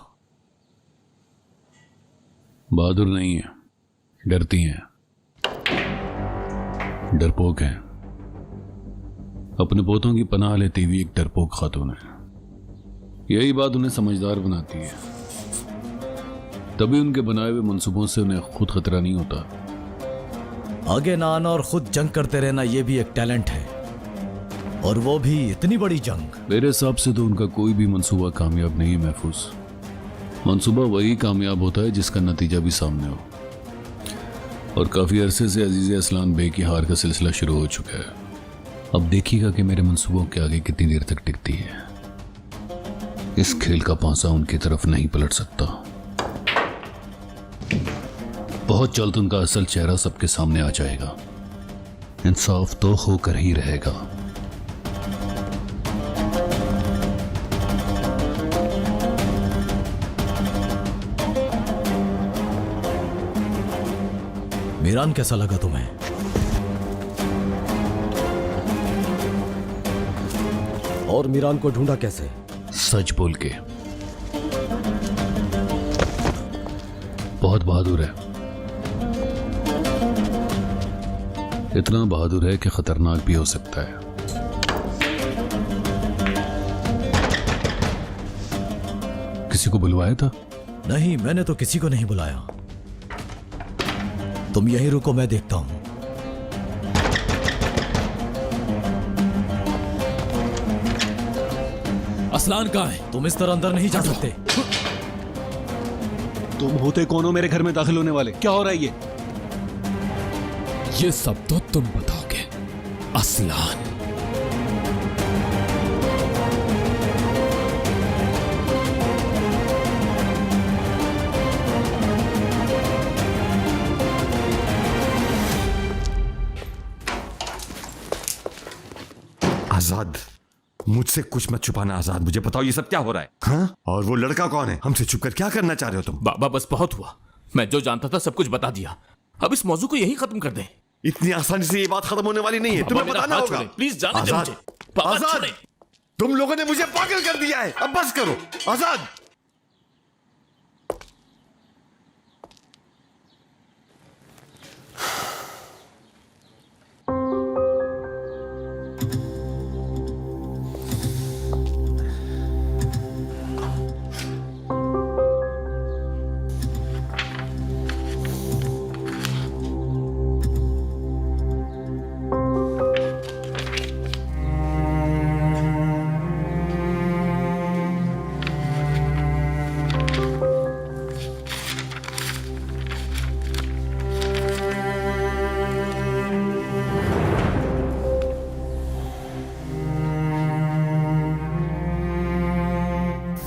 बहादुर नहीं है, डरती हैं, डरपोक हैं। अपने पोतों की पनाह लेती हुई एक डरपोक खातून है। यही बात उन्हें समझदार बनाती है। तभी उनके बनाए हुए मंसूबों से उन्हें खुद खतरा नहीं होता। आगे ना आना और खुद जंग करते रहना, यह भी एक टैलेंट है, और वो भी इतनी बड़ी जंग। मेरे हिसाब से तो उनका कोई भी मंसूबा कामयाब नहीं है महफूज। मंसूबा वही कामयाब होता है जिसका नतीजा भी सामने हो। और काफी अरसे से अजीज असलान बे की हार का सिलसिला शुरू हो चुका है। अब देखिएगा कि मेरे मंसूबों के आगे कितनी देर तक टिकती है। इस खेल का पांसा उनकी तरफ नहीं पलट सकता। बहुत जल्द उनका असल चेहरा सबके सामने आ जाएगा। इंसाफ तो होकर ही रहेगा। मीरान कैसा लगा तुम्हें? और मीरान को ढूंढा कैसे? सच बोल के। बहुत बहादुर है। इतना बहादुर है कि खतरनाक भी हो सकता है। किसी को बुलवाया था? नहीं, मैंने तो किसी को नहीं बुलाया। तुम यहीं रुको, मैं देखता हूं। असलान कहाँ है? तुम इस तरह अंदर नहीं जा सकते। तुम होते कौन हो मेरे घर में दाखिल होने वाले? क्या हो रहा है ये सब तो तुम बताओगे असलान। आजाद, मुझसे कुछ मत छुपाना आजाद, मुझे बताओ ये सब क्या हो रहा है? हाँ? और वो लड़का कौन है? हमसे छुप कर क्या करना चाह रहे हो तुम? बाबा बस बहुत हुआ, मैं जो जानता था सब कुछ बता दिया, अब इस मौजू को यहीं खत्म कर दें। इतनी आसानी से ये बात खत्म होने वाली नहीं है, तुम्हें बताना होगा। प्लीज जाने दो मुझे। बाबा आजाद, छोड़े। तुम लोगों ने मुझे पागल कर दिया है, अब बस करो। आजाद,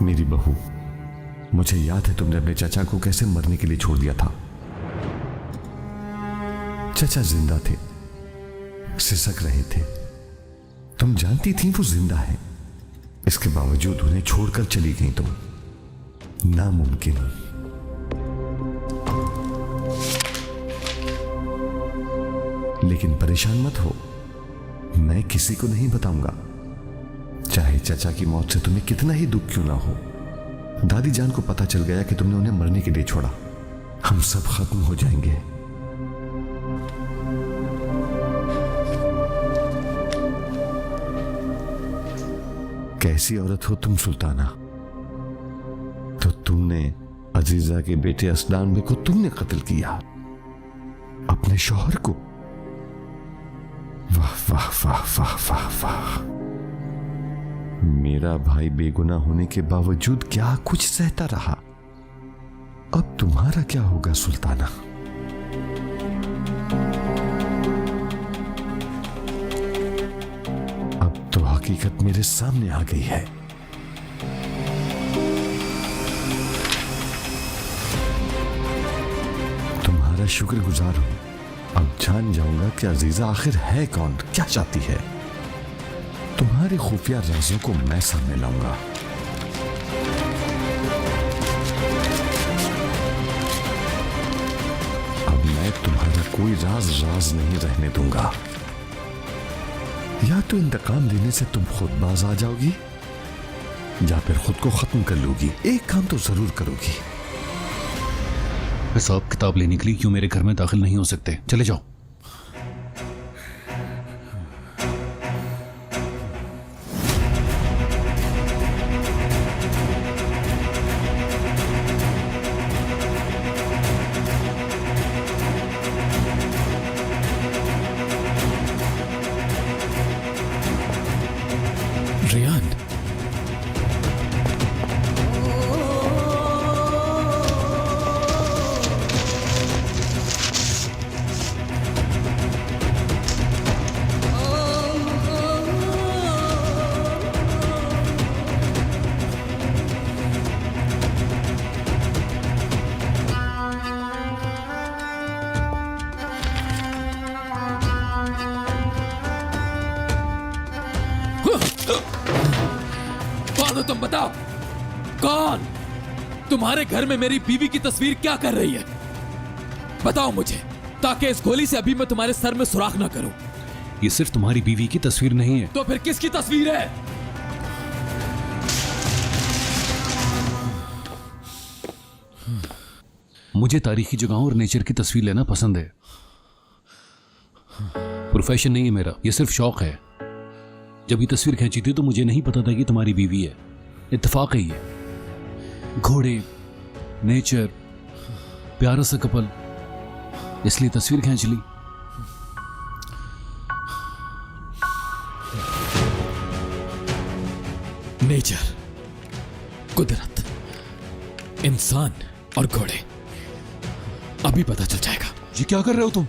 मेरी बहू, मुझे याद है तुमने अपने चाचा को कैसे मरने के लिए छोड़ दिया था। चाचा जिंदा थे, सिसक रहे थे, तुम जानती थी वो जिंदा है, इसके बावजूद उन्हें छोड़कर चली गई तुम। नामुमकिन। लेकिन परेशान मत हो, मैं किसी को नहीं बताऊंगा, चाहे चाचा की मौत से तुम्हें कितना ही दुख क्यों ना हो। दादी जान को पता चल गया कि तुमने उन्हें मरने के लिए छोड़ा, हम सब खत्म हो जाएंगे। कैसी औरत हो तुम सुल्ताना? तो तुमने अजीजा के बेटे असलान बे को तुमने कत्ल किया, अपने शौहर को। वाह वाह वाह वाह वाह वाह। मेरा भाई बेगुनाह होने के बावजूद क्या कुछ सहता रहा, अब तुम्हारा क्या होगा सुल्ताना? अब तो हकीकत मेरे सामने आ गई है। तुम्हारा शुक्रगुजार हूं, अब जान जाऊंगा कि अजीजा आखिर है कौन, क्या चाहती है। तुम्हारे खुफिया राजों को मैं सामने लाऊंगा। अब मैं तुम्हारा कोई राज नहीं रहने दूंगा। या तो इंतकाम लेने से तुम खुद बाज आ जाओगी, या फिर खुद को खत्म कर लोगी। एक काम तो जरूर करोगी। हिसाब किताब लेने के लिए क्यों मेरे घर में दाखिल नहीं हो सकते? चले जाओ। रियान, कौन हो तुम? बताओ कौन? तुम्हारे घर में मेरी बीवी की तस्वीर क्या कर रही है? बताओ मुझे, ताकि इस गोली से अभी मैं तुम्हारे सर में सुराख ना करूं। ये सिर्फ तुम्हारी बीवी की तस्वीर नहीं है। तो फिर किसकी तस्वीर है? मुझे तारीखी जगहों और नेचर की तस्वीर लेना पसंद है। प्रोफेशन नहीं है मेरा, ये सिर्फ शौक है। जब ये तस्वीर खींची थी तो मुझे नहीं पता था कि तुम्हारी बीवी है। इत्तेफाक है ये। घोड़े, नेचर, प्यारा सा कपल, इसलिए तस्वीर खींच ली। नेचर, कुदरत, इंसान और घोड़े, अभी पता चल जाएगा। ये क्या कर रहे हो तुम?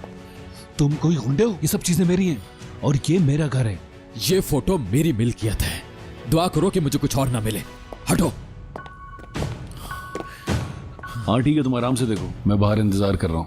तुम कोई गुंडे हो? ये सब चीजें मेरी हैं और ये मेरा घर है। ये फोटो मेरी मिल्कियत है। दुआ करो कि मुझे कुछ और ना मिले। हटो। हाँ ठीक है, तुम आराम से देखो, मैं बाहर इंतजार कर रहा हूं।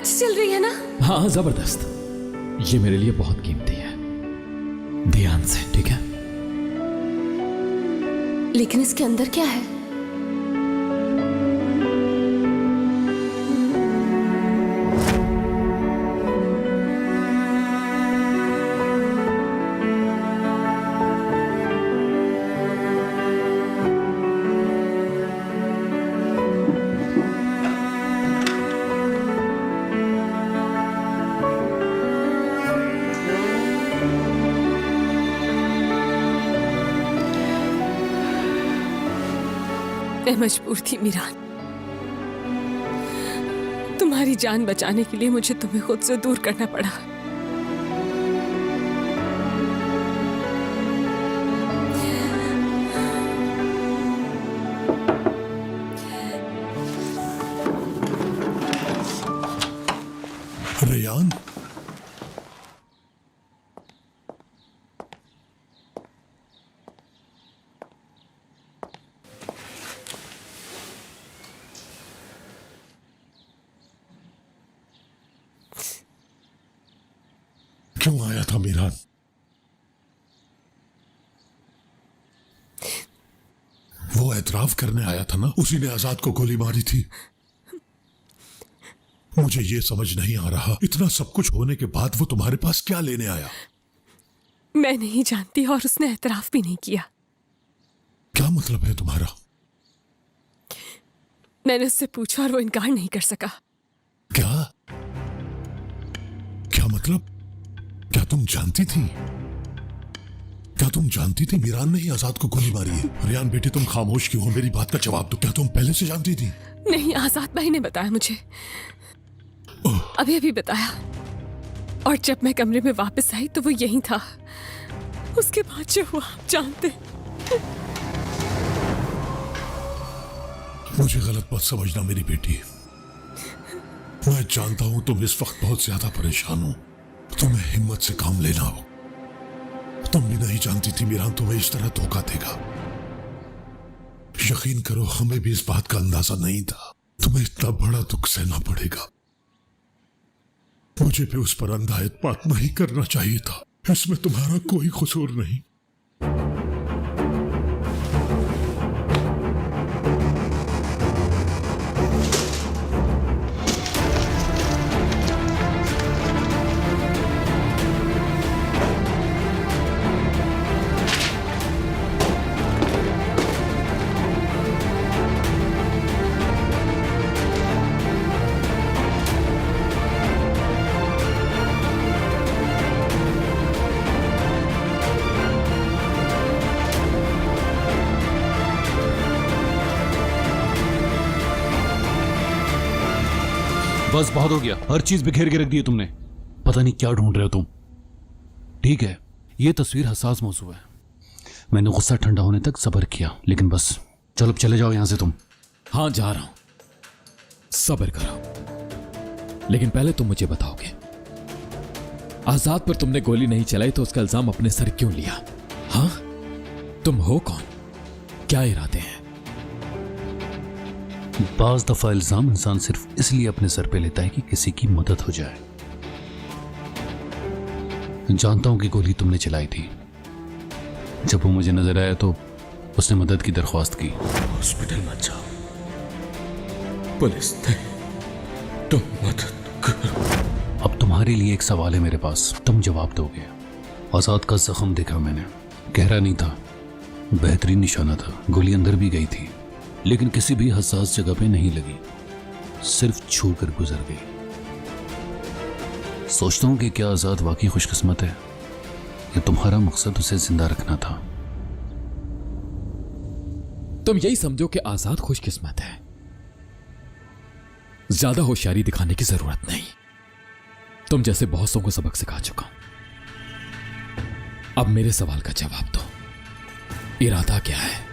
अच्छी चल रही है ना? हाँ जबरदस्त। ये मेरे लिए बहुत कीमती है। ध्यान से, ठीक है? लेकिन इसके अंदर क्या है? मैं मजबूर थी मीरान। तुम्हारी जान बचाने के लिए मुझे तुम्हें खुद से दूर करना पड़ा। रेयान, क्यों आया था मीरान? वो एतराफ करने आया था ना, उसी ने आजाद को गोली मारी थी। मुझे ये समझ नहीं आ रहा, इतना सब कुछ होने के बाद वो तुम्हारे पास क्या लेने आया? मैं नहीं जानती और उसने एतराफ भी नहीं किया। क्या मतलब है तुम्हारा? मैंने उससे पूछा और वो इनकार नहीं कर सका। क्या क्या मतलब? क्या तुम जानती थी? क्या तुम जानती थी मीरान ने ही आजाद को गोली मारी है? रेयान बेटी, तुम खामोश क्यों हो? मेरी बात का जवाब दो। क्या तुम पहले से जानती थी? नहीं, आजाद भाई ने बताया मुझे, अभी अभी बताया। और जब मैं कमरे में वापस आई तो वो यहीं था। उसके बाद जो हुआ आप जानते। मुझे गलत मत समझना मेरी बेटी। मैं जानता हूं तुम इस वक्त बहुत ज्यादा परेशान हो, तुम्हें हिम्मत से काम लेना हो। तुम भी नहीं जानती थी मीरान तुम्हें इस तरह धोखा देगा। यकीन करो, हमें भी इस बात का अंदाजा नहीं था तुम्हें इतना बड़ा दुख सहना पड़ेगा। मुझे भी उस पर अंधा एतमाद नहीं करना चाहिए था। इसमें तुम्हारा कोई कसूर नहीं। बस बहुत हो गया, हर चीज बिखेर के रख दी है तुमने। पता नहीं क्या ढूंढ रहे हो तुम। ठीक है, ये तस्वीर हसास मौजू है। मैंने गुस्सा ठंडा होने तक सब्र किया, लेकिन बस चलो अब चले जाओ यहां से तुम। हाँ जा रहा हूं, सब्र करो। लेकिन पहले तुम मुझे बताओगे, आजाद पर तुमने गोली नहीं चलाई तो उसका इल्जाम अपने सर क्यों लिया? हाँ, तुम हो कौन? क्या इरादे हैं? बाज दफा इल्जाम इंसान सिर्फ इसलिए अपने सर पे लेता है कि किसी की मदद हो जाए। जानता हूं कि गोली तुमने चलाई थी। जब वो मुझे नजर आया तो उसने मदद की दरख्वास्त की। हॉस्पिटल मत जाओ, पुलिस नहीं, तुम मदद करो। अब तुम्हारे लिए एक सवाल है मेरे पास, तुम जवाब दोगे। आजाद का जख्म देखा मैंने, गहरा नहीं था, बेहतरीन निशाना था। गोली अंदर भी गई थी, लेकिन किसी भी हसास जगह पे नहीं लगी, सिर्फ छू कर गुजर गई। सोचता हूं कि क्या आजाद वाकई खुशकिस्मत है या तुम्हारा मकसद उसे जिंदा रखना था। तुम यही समझो कि आजाद खुशकिस्मत है। ज्यादा होशियारी दिखाने की जरूरत नहीं। तुम जैसे बहुतों को सबक सिखा चुका हूं। अब मेरे सवाल का जवाब दो, इरादा क्या है?